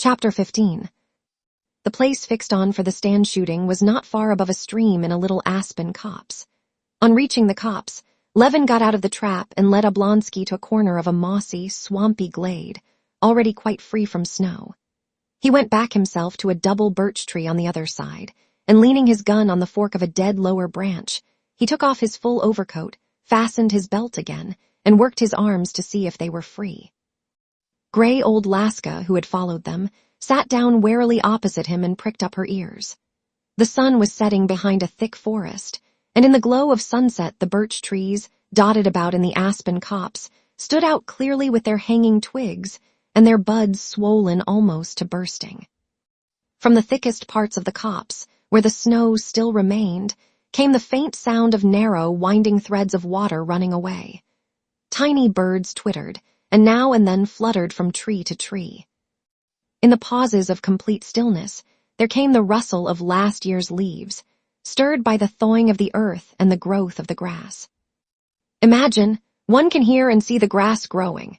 Chapter 15. The place fixed on for the stand shooting was not far above a stream in a little aspen copse. On reaching the copse, Levin got out of the trap and led Oblonsky to a corner of a mossy, swampy glade, already quite free from snow. He went back himself to a double birch tree on the other side, and leaning his gun on the fork of a dead lower branch, he took off his full overcoat, fastened his belt again, and worked his arms to see if they were free. Gray old Laska, who had followed them, sat down warily opposite him and pricked up her ears. The sun was setting behind a thick forest, and in the glow of sunset the birch trees, dotted about in the aspen copse, stood out clearly with their hanging twigs and their buds swollen almost to bursting. From the thickest parts of the copse, where the snow still remained, came the faint sound of narrow, winding threads of water running away. Tiny birds twittered, and now and then fluttered from tree to tree. In the pauses of complete stillness, there came the rustle of last year's leaves, stirred by the thawing of the earth and the growth of the grass. "Imagine, one can hear and see the grass growing,"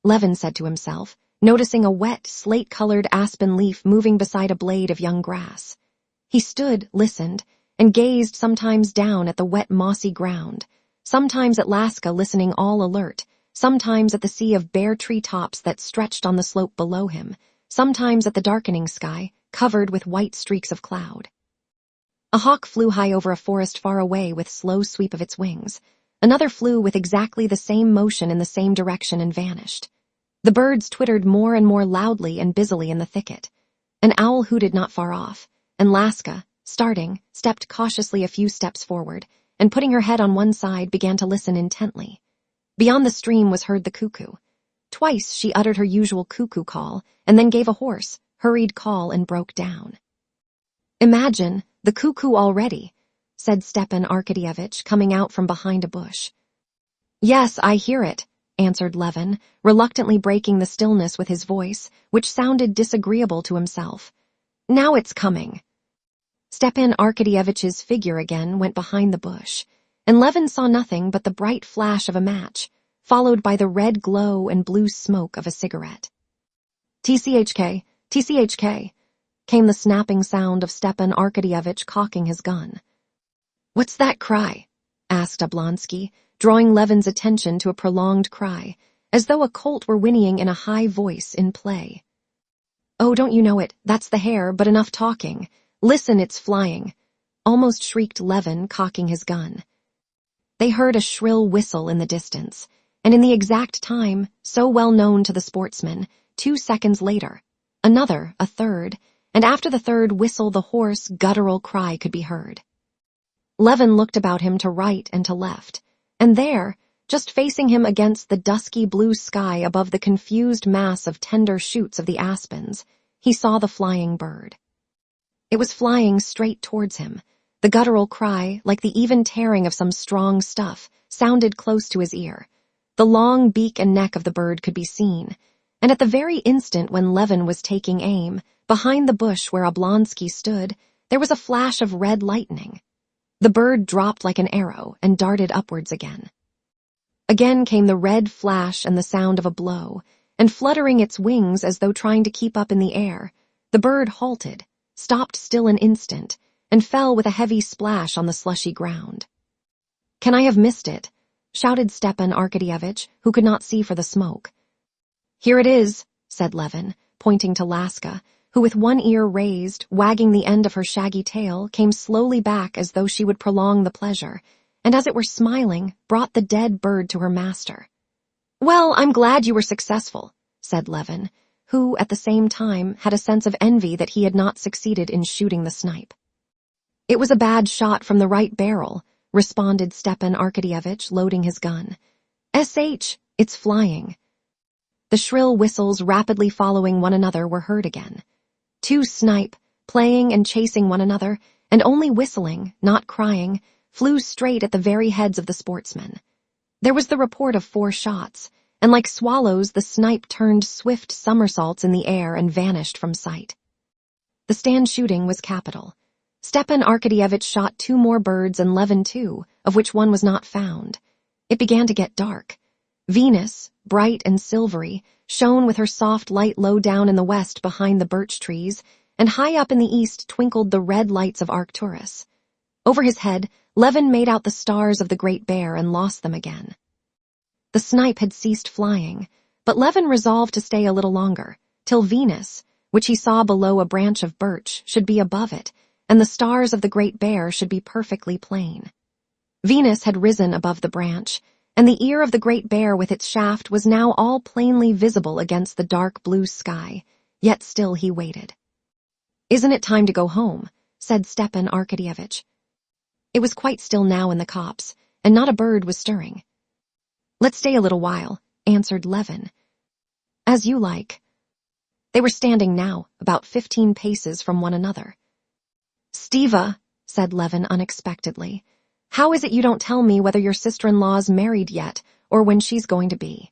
Levin said to himself, noticing a wet, slate-colored aspen leaf moving beside a blade of young grass. He stood, listened, and gazed sometimes down at the wet, mossy ground, sometimes at Laska listening all alert, sometimes at the sea of bare tree-tops that stretched on the slope below him, sometimes at the darkening sky, covered with white streaks of cloud. A hawk flew high over a forest far away with slow sweep of its wings. Another flew with exactly the same motion in the same direction and vanished. The birds twittered more and more loudly and busily in the thicket. An owl hooted not far off, and Laska, starting, stepped cautiously a few steps forward, and putting her head on one side began to listen intently. Beyond the stream was heard the cuckoo. Twice she uttered her usual cuckoo call, and then gave a hoarse, hurried call and broke down. "Imagine, the cuckoo already," said Stepan Arkadyevitch, coming out from behind a bush. "Yes, I hear it," answered Levin, reluctantly breaking the stillness with his voice, which sounded disagreeable to himself. "Now it's coming." Stepan Arkadyevitch's figure again went behind the bush, and Levin saw nothing but the bright flash of a match, followed by the red glow and blue smoke of a cigarette. "TCHK, TCHK," came the snapping sound of Stepan Arkadyevitch cocking his gun. "What's that cry?" asked Oblonsky, drawing Levin's attention to a prolonged cry, as though a colt were whinnying in a high voice in play. "Oh, don't you know it? That's the hare, but enough talking. Listen, it's flying," almost shrieked Levin, cocking his gun. They heard a shrill whistle in the distance, and in the exact time, so well known to the sportsman, 2 seconds later, another, a third, and after the third whistle the hoarse, guttural cry could be heard. Levin looked about him to right and to left, and there, just facing him against the dusky blue sky above the confused mass of tender shoots of the aspens, he saw the flying bird. It was flying straight towards him. The guttural cry, like the even tearing of some strong stuff, sounded close to his ear. The long beak and neck of the bird could be seen, and at the very instant when Levin was taking aim, behind the bush where Oblonsky stood, there was a flash of red lightning. The bird dropped like an arrow and darted upwards again. Again came the red flash and the sound of a blow, and fluttering its wings as though trying to keep up in the air, the bird halted, stopped still an instant, and fell with a heavy splash on the slushy ground. "Can I have missed it?" shouted Stepan Arkadyevitch, who could not see for the smoke. "Here it is," said Levin, pointing to Laska, who with one ear raised, wagging the end of her shaggy tail, came slowly back as though she would prolong the pleasure, and as it were smiling, brought the dead bird to her master. "Well, I'm glad you were successful," said Levin, who, at the same time, had a sense of envy that he had not succeeded in shooting the snipe. "It was a bad shot from the right barrel," responded Stepan Arkadyevitch, loading his gun. It's flying." The shrill whistles rapidly following one another were heard again. 2 snipe, playing and chasing one another, and only whistling, not crying, flew straight at the very heads of the sportsmen. There was the report of 4 shots, and like swallows the snipe turned swift somersaults in the air and vanished from sight. The stand shooting was capital. Stepan Arkadyevitch shot 2 more birds and Levin 2, of which one was not found. It began to get dark. Venus, bright and silvery, shone with her soft light low down in the west behind the birch trees, and high up in the east twinkled the red lights of Arcturus. Over his head, Levin made out the stars of the Great Bear and lost them again. The snipe had ceased flying, but Levin resolved to stay a little longer, till Venus, which he saw below a branch of birch, should be above it, and the stars of the Great Bear should be perfectly plain. Venus had risen above the branch, and the ear of the Great Bear with its shaft was now all plainly visible against the dark blue sky, yet still he waited. "Isn't it time to go home?" said Stepan Arkadyevitch. It was quite still now in the copse, and not a bird was stirring. "Let's stay a little while," answered Levin. "As you like." They were standing now, about 15 paces from one another. "Stiva," said Levin unexpectedly, "how is it you don't tell me whether your sister-in-law's married yet, or when she's going to be?"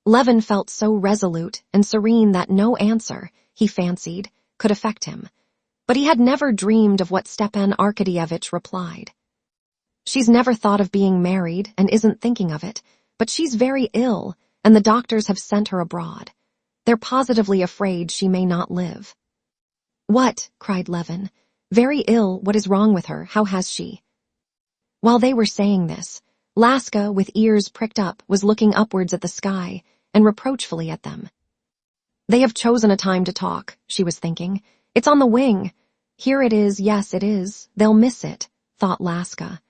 Levin felt so resolute and serene that no answer, he fancied, could affect him. But he had never dreamed of what Stepan Arkadyevitch replied. "She's never thought of being married and isn't thinking of it, but she's very ill, and the doctors have sent her abroad. They're positively afraid she may not live." "What?" cried Levin. "Very ill? What is wrong with her? How has she?" While they were saying this, Laska, with ears pricked up, was looking upwards at the sky and reproachfully at them. "They have chosen a time to talk," she was thinking. "It's on the wing. Here it is, yes, it is. They'll miss it," thought Laska.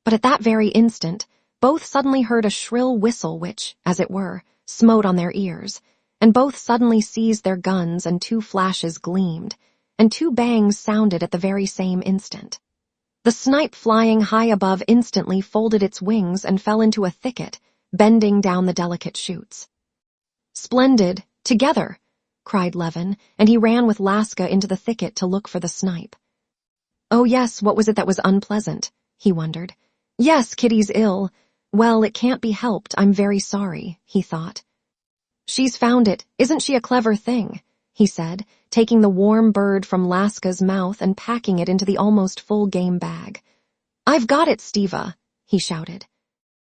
But at that very instant, both suddenly heard a shrill whistle which, as it were, smote on their ears, and both suddenly seized their guns, and 2 flashes gleamed, and 2 bangs sounded at the very same instant. The snipe flying high above instantly folded its wings and fell into a thicket, bending down the delicate shoots. "Splendid! Together!" cried Levin, and he ran with Laska into the thicket to look for the snipe. "Oh yes, what was it that was unpleasant?" he wondered. "Yes, Kitty's ill. Well, it can't be helped, I'm very sorry," he thought. "She's found it. Isn't she a clever thing?" he said, taking the warm bird from Laska's mouth and packing it into the almost full game bag. "I've got it, Stiva," he shouted.